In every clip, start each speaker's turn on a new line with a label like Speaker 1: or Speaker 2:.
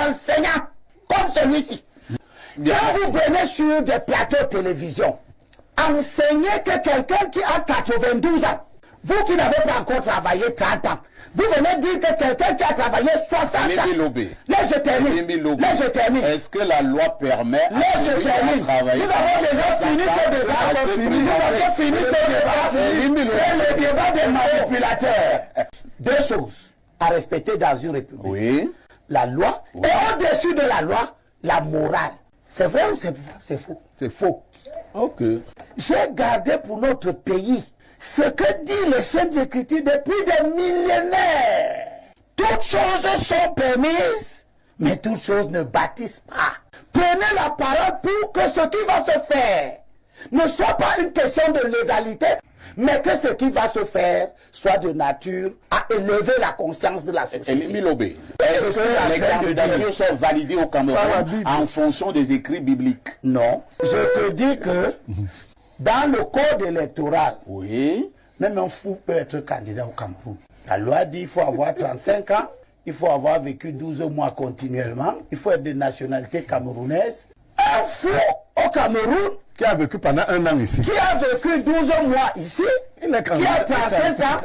Speaker 1: enseignants comme celui-ci. Quand vous venez sur des plateaux de télévision, enseignez que quelqu'un qui a 92 ans, vous qui n'avez pas encore travaillé 30 ans, vous venez dire que quelqu'un qui a travaillé 60 ans. Là, je termine.
Speaker 2: Est-ce que la loi permet
Speaker 1: de travailler? Nous avons déjà fini ce débat. C'est le débat des manipulateurs. Deux choses à respecter dans une république.
Speaker 2: Oui.
Speaker 1: La loi, et au-dessus de la loi, la morale. C'est vrai ou c'est faux?
Speaker 2: C'est faux.
Speaker 3: Ok.
Speaker 1: J'ai gardé pour notre pays ce que dit les Saintes Écritures depuis des millénaires. Toutes choses sont permises, mais toutes choses ne bâtissent pas. Prenez la parole pour que ce qui va se faire ne soit pas une question de légalité, mais que ce qui va se faire soit de nature à élever la conscience de la société.
Speaker 2: Est-ce que les candidatures sont validées au Cameroun en fonction des écrits bibliques?
Speaker 1: Non. Je te dis que dans le code électoral,
Speaker 2: oui,
Speaker 1: même un fou peut être candidat au Cameroun. La loi dit qu'il faut avoir 35 ans, il faut avoir vécu 12 mois continuellement, il faut être de nationalité camerounaise. Un fou au Cameroun
Speaker 3: qui a vécu pendant 1 an ici,
Speaker 1: qui a vécu 12 mois ici, qui a 35 ans,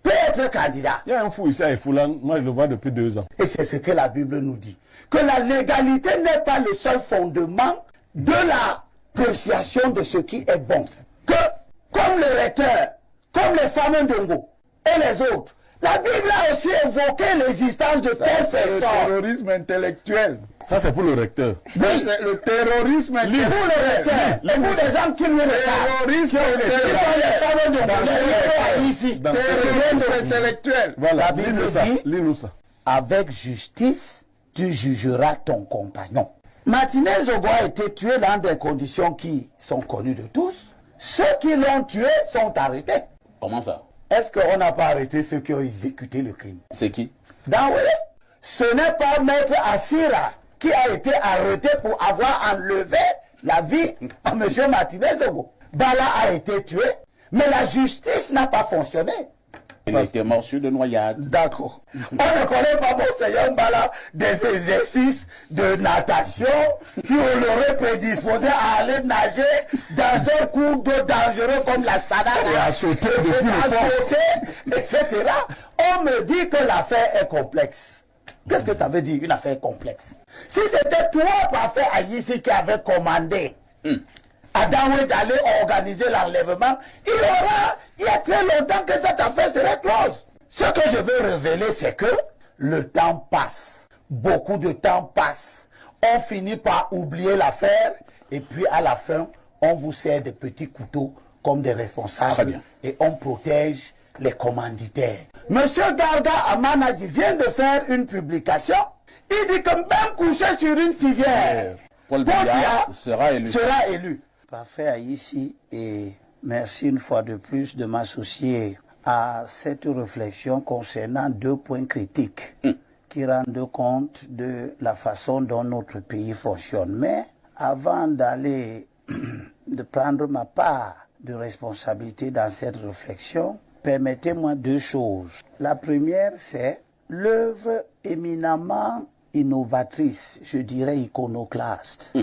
Speaker 1: peut être candidat.
Speaker 3: Il y a un fou ici à Efoulan, moi je le vois depuis 2 ans.
Speaker 1: Et c'est ce que la Bible nous dit. Que la légalité n'est pas le seul fondement de l'appréciation de ce qui est bon. Que, comme le recteur, comme les femmes d'Ongo et les autres, la Bible a aussi évoqué l'existence de telles personnes.
Speaker 3: Le terrorisme intellectuel. Ça, c'est pour le recteur.
Speaker 1: Oui.
Speaker 3: C'est le terrorisme intellectuel.
Speaker 1: Pour le recteur. Et pour les gens qui nous le savent.
Speaker 3: Terrorisme
Speaker 1: ici.
Speaker 3: Terrorisme intellectuel. Voilà.
Speaker 1: La Bible
Speaker 3: dit,
Speaker 1: avec justice, tu jugeras ton compagnon. Martinez Zogo a été tué dans des conditions qui sont connues de tous. Ceux qui l'ont tué sont arrêtés.
Speaker 2: Comment ça?
Speaker 1: Est-ce qu'on n'a pas arrêté ceux qui ont exécuté le crime?
Speaker 2: C'est qui?
Speaker 1: Ce n'est pas Maître Assira qui a été arrêté pour avoir enlevé la vie à M. Martinez Zogo. Bala a été tué, mais la justice n'a pas fonctionné.
Speaker 2: Il était mort sur de noyade.
Speaker 1: D'accord. On ne connaît pas Monseigneur Bala des exercices de natation qui l'aurait prédisposé à aller nager dans un cours d'eau dangereux comme la Sadara.
Speaker 3: Et à sauter depuis le pont.
Speaker 1: Etc. On me dit que l'affaire est complexe. Qu'est-ce que ça veut dire, une affaire complexe? Si c'était toi, parfait Aïssi, qui avait commandé à Daoué d'aller organiser l'enlèvement, il y a très longtemps que cette affaire serait close. Ce que je veux révéler, c'est que le temps passe. Beaucoup de temps passe. On finit par oublier l'affaire et puis à la fin, on vous sert des petits couteaux comme des responsables et on protège les commanditaires. Monsieur Garga Amanadi vient de faire une publication. Il dit que même couché sur une civière,
Speaker 2: Paul Biya sera élu.
Speaker 1: Parfait Aïssi, et merci une fois de plus de m'associer à cette réflexion concernant 2 points critiques qui rendent compte de la façon dont notre pays fonctionne. Mais avant d'aller de prendre ma part de responsabilité dans cette réflexion, permettez-moi 2 choses. La première, c'est l'œuvre éminemment innovatrice, je dirais iconoclaste,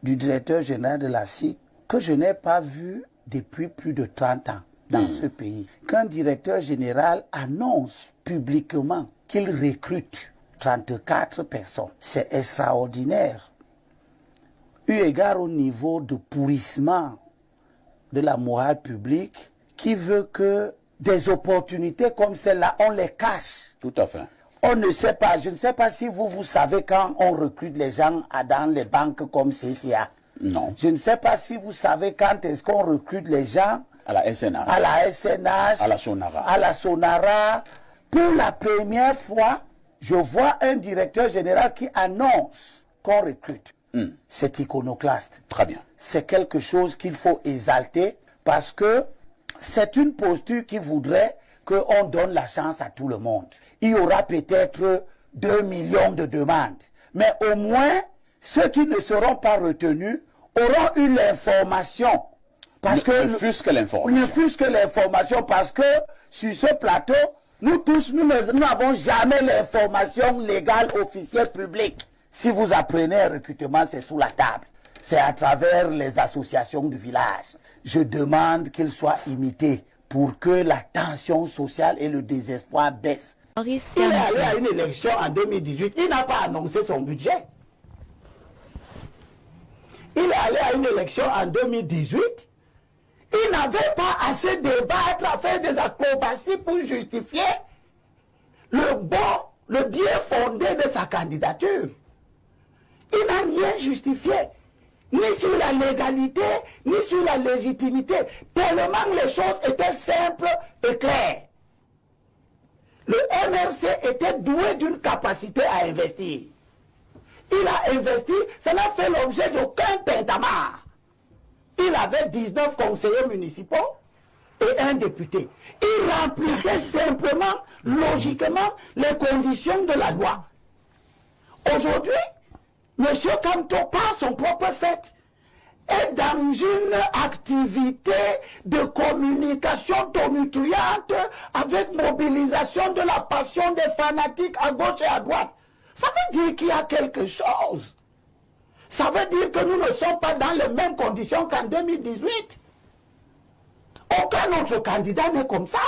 Speaker 1: du directeur général de la SIC, que je n'ai pas vu depuis plus de 30 ans dans ce pays. Qu'un directeur général annonce publiquement qu'il recrute 34 personnes. C'est extraordinaire. Eu égard au niveau de pourrissement de la morale publique qui veut que des opportunités comme celle-là, on les cache.
Speaker 2: Tout à fait.
Speaker 1: On ne sait pas, je ne sais pas si vous savez quand on recrute les gens dans les banques comme CCA.
Speaker 2: Non.
Speaker 1: Je ne sais pas si vous savez quand est-ce qu'on recrute les gens
Speaker 2: à la SNH,
Speaker 1: à la Sonara. Pour la première fois, je vois un directeur général qui annonce qu'on recrute. C'est iconoclaste.
Speaker 2: Très bien.
Speaker 1: C'est quelque chose qu'il faut exalter parce que c'est une posture qui voudrait qu'on donne la chance à tout le monde. Il y aura peut-être 2 millions de demandes, mais au moins ceux qui ne seront pas retenus auront eu l'information.
Speaker 2: Ne fût-ce que
Speaker 1: l'information, parce que sur ce plateau, nous tous, nous n'avons jamais l'information légale, officielle, publique. Si vous apprenez un recrutement, c'est sous la table. C'est à travers les associations du village. Je demande qu'il soit imité pour que la tension sociale et le désespoir baissent. Il est allé à une élection en 2018. Il n'a pas annoncé son budget. Il est allé à une élection en 2018. Il n'avait pas assez débattre, à faire des acrobaties pour justifier le bien fondé de sa candidature. Il n'a rien justifié, ni sur la légalité, ni sur la légitimité, tellement les choses étaient simples et claires. Le MRC était doué d'une capacité à investir. Il a investi, ça n'a fait l'objet d'aucun tintamarre. Il avait 19 conseillers municipaux et un député. Il remplissait simplement, logiquement, les conditions de la loi. Aujourd'hui, M. Kanto, par son propre fait, est dans une activité de communication tonitruante avec mobilisation de la passion des fanatiques à gauche et à droite. Ça veut dire qu'il y a quelque chose. Ça veut dire que nous ne sommes pas dans les mêmes conditions qu'en 2018. Aucun autre candidat n'est comme ça.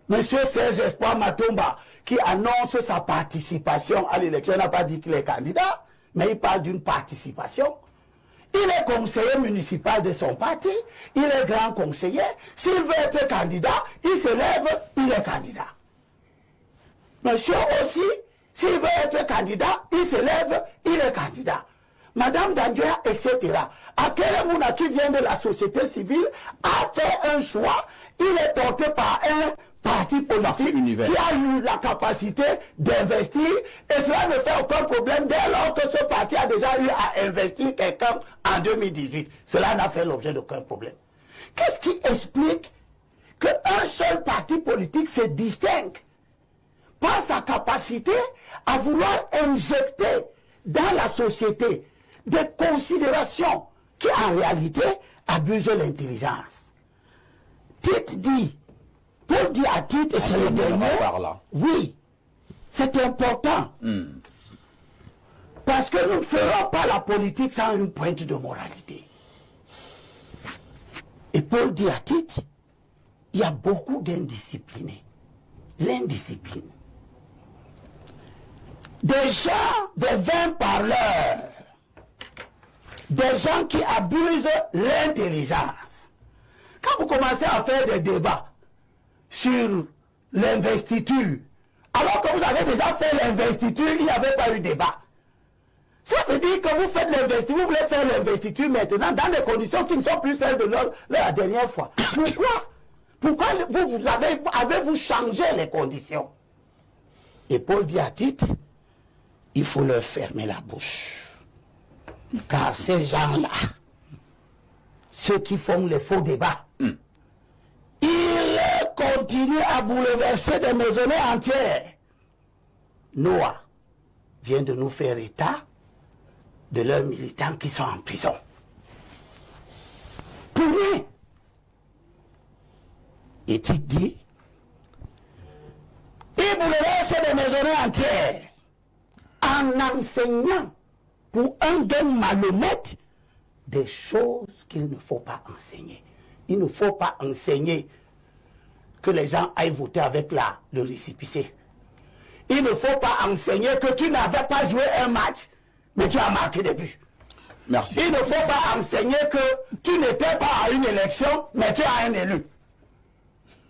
Speaker 1: Monsieur Serge Espoir Matomba, qui annonce sa participation à l'élection, n'a pas dit qu'il est candidat, mais il parle d'une participation. Il est conseiller municipal de son parti, il est grand conseiller. S'il veut être candidat, il se lève, il est candidat. Monsieur aussi, s'il veut être candidat, il se lève, il est candidat. Madame Danduya, etc. Akelemuna, qui vient de la société civile, a fait un choix. Il est porté par un parti politique qui a eu la capacité d'investir, et cela ne fait aucun problème dès lors que ce parti a déjà eu à investir quelqu'un en 2018. Cela n'a fait l'objet d'aucun problème. Qu'est-ce qui explique qu'un seul parti politique se distingue par sa capacité à vouloir injecter dans la société des considérations qui en réalité abusent l'intelligence? Tite dit, Paul dit à Tite, et c'est le dernier, oui, c'est important. Parce que nous ne ferons pas la politique sans une pointe de moralité. Et Paul dit à Tite, il y a beaucoup d'indisciplinés. L'indiscipline. Des gens, des vains parleurs, des gens qui abusent l'intelligence. Quand vous commencez à faire des débats sur l'investiture, alors que vous avez déjà fait l'investiture, il n'y avait pas eu de débat. Ça veut dire que vous faites l'investiture, vous voulez faire l'investiture maintenant dans des conditions qui ne sont plus celles de la dernière fois. Pourquoi avez-vous changé les conditions? Et Paul dit à Tite, il faut leur fermer la bouche. Car ces gens-là, ceux qui font les faux débats, ils continuent à bouleverser des maisonnées entières. Noah vient de nous faire état de leurs militants qui sont en prison. Pour rien. Et tu dis, ils bouleversent des maisonnées entières en enseignant pour un gain malhonnête des choses qu'il ne faut pas enseigner. Il ne faut pas enseigner que les gens aillent voter avec le récépissé. Il ne faut pas enseigner que tu n'avais pas joué un match, mais tu as marqué des buts.
Speaker 2: Merci.
Speaker 1: Il ne faut pas enseigner que tu n'étais pas à une élection, mais tu as un élu.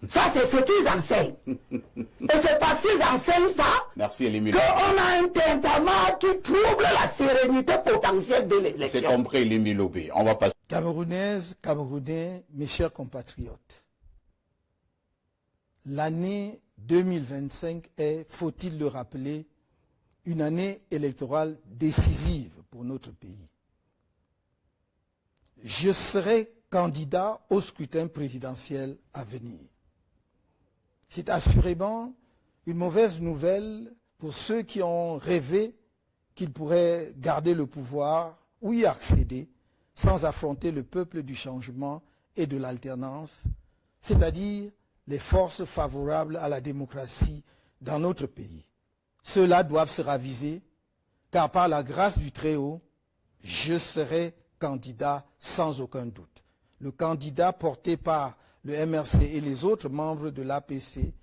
Speaker 1: Ça, c'est ce qu'ils enseignent. Et c'est parce qu'ils enseignent ça qu'on a un tintamarre qui trouble la sérénité potentielle de l'élection.
Speaker 2: C'est compris, Limbi Lobé. On va passer.
Speaker 4: Camerounaises, Camerounais, mes chers compatriotes, l'année 2025 est, faut-il le rappeler, une année électorale décisive pour notre pays. Je serai candidat au scrutin présidentiel à venir. C'est assurément une mauvaise nouvelle pour ceux qui ont rêvé qu'ils pourraient garder le pouvoir ou y accéder sans affronter le peuple du changement et de l'alternance, c'est-à-dire les forces favorables à la démocratie dans notre pays. Ceux-là doivent se raviser, car par la grâce du Très-Haut, je serai candidat sans aucun doute. Le candidat porté par le MRC et les autres membres de l'APC,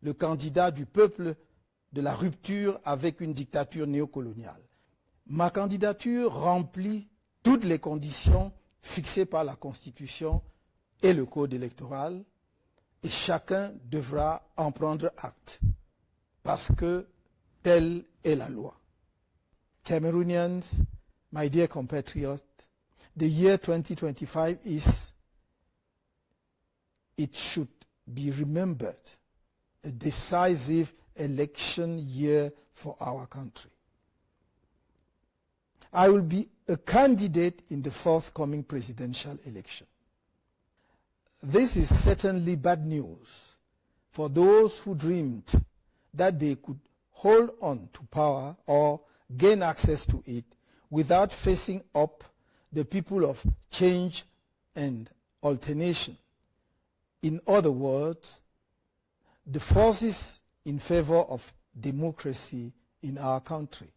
Speaker 4: le candidat du peuple de la rupture avec une dictature néocoloniale. Ma candidature remplit toutes les conditions fixées par la Constitution et le Code électoral, et chacun devra en prendre acte, parce que telle est la loi. Cameroonians, my dear compatriots, the year 2025 it should be remembered, a decisive election year for our country. I will be a candidate in the forthcoming presidential election. This is certainly bad news for those who dreamed that they could hold on to power or gain access to it without facing up the people of change and alternation. In other words, the forces in favor of democracy in our country.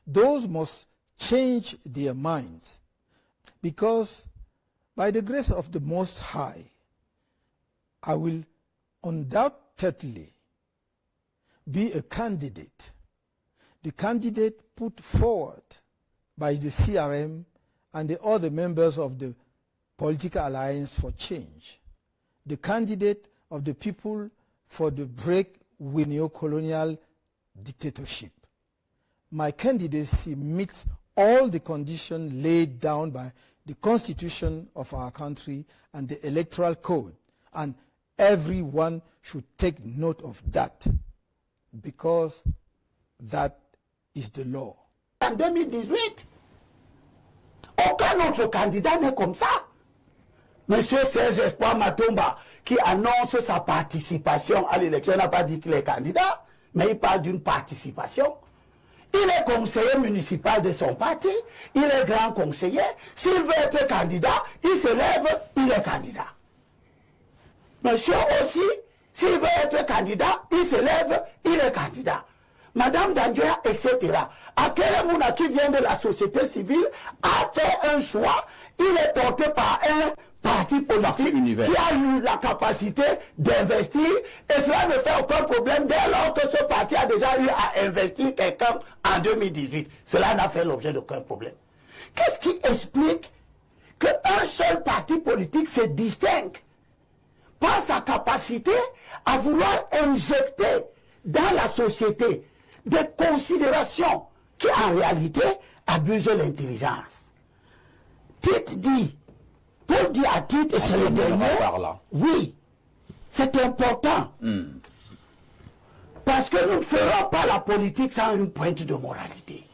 Speaker 4: Those must change their minds, because by the grace of the Most High, I will undoubtedly be a candidate, the candidate put forward by the CRM and the other members of the Political Alliance for Change, the candidate of the people for the break with neo-colonial dictatorship. My candidacy meets all the conditions laid down by the Constitution of our country and the Electoral Code, and everyone should take note of that, because that is the law.
Speaker 1: En 2018, aucun autre candidat n'est comme ça. Monsieur Serge Espoir Matomba, qui annonce sa participation à l'élection, n'a pas dit qu'il est candidat, mais il parle d'une participation. Il est conseiller municipal de son parti, il est grand conseiller. S'il veut être candidat, il se lève, il est candidat. Monsieur aussi, s'il veut être candidat, il se lève, il est candidat. Madame Danjoya, etc. Akele Mouna, qui vient de la société civile, a fait un choix. Il est porté par un parti politique qui a eu la capacité d'investir, et cela ne fait aucun problème dès lors que ce parti a déjà eu à investir quelqu'un en 2018. Cela n'a fait l'objet d'aucun problème. Qu'est-ce qui explique qu'un seul parti politique se distingue par sa capacité à vouloir injecter dans la société des considérations qui en réalité abusent l'intelligence? Tite dit, Paul dit à Tite, et c'est le dernier, oui, c'est important. Parce que nous ne ferons pas la politique sans une pointe de moralité.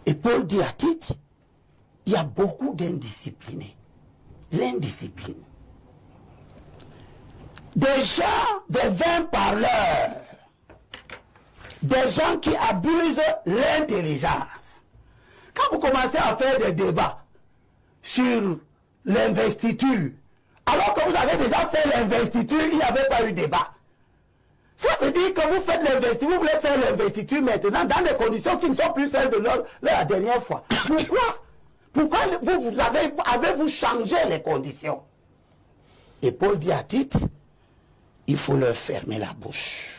Speaker 1: Et Paul dit à Tite, il y a beaucoup d'indisciplinés. L'indiscipline. Des gens, des vains parleurs, des gens qui abusent l'intelligence. Quand vous commencez à faire des débats sur l'investiture, alors que vous avez déjà fait l'investiture, il n'y avait pas eu débat. Ça veut dire que vous faites l'investiture, vous voulez faire l'investiture maintenant dans des conditions qui ne sont plus celles de la dernière fois. Pourquoi avez-vous changé les conditions? Et Paul dit à Tite, il faut leur fermer la bouche.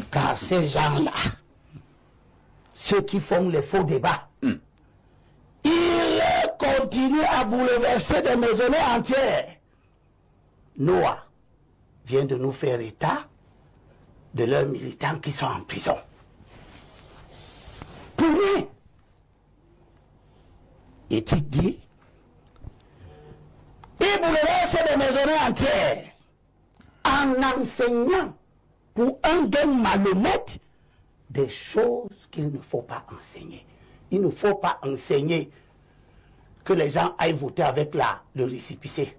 Speaker 1: Car ces gens-là, ceux qui font les faux débats, ils continuent à bouleverser des maisonnées entières. Noah vient de nous faire état de leurs militants qui sont en prison. Pour rien. Et tu dis, ils bouleversent des maisonnées entières en enseignant pour un gain malhonnête des choses qu'il ne faut pas enseigner. Il ne faut pas enseigner que les gens aillent voter avec le récépissé.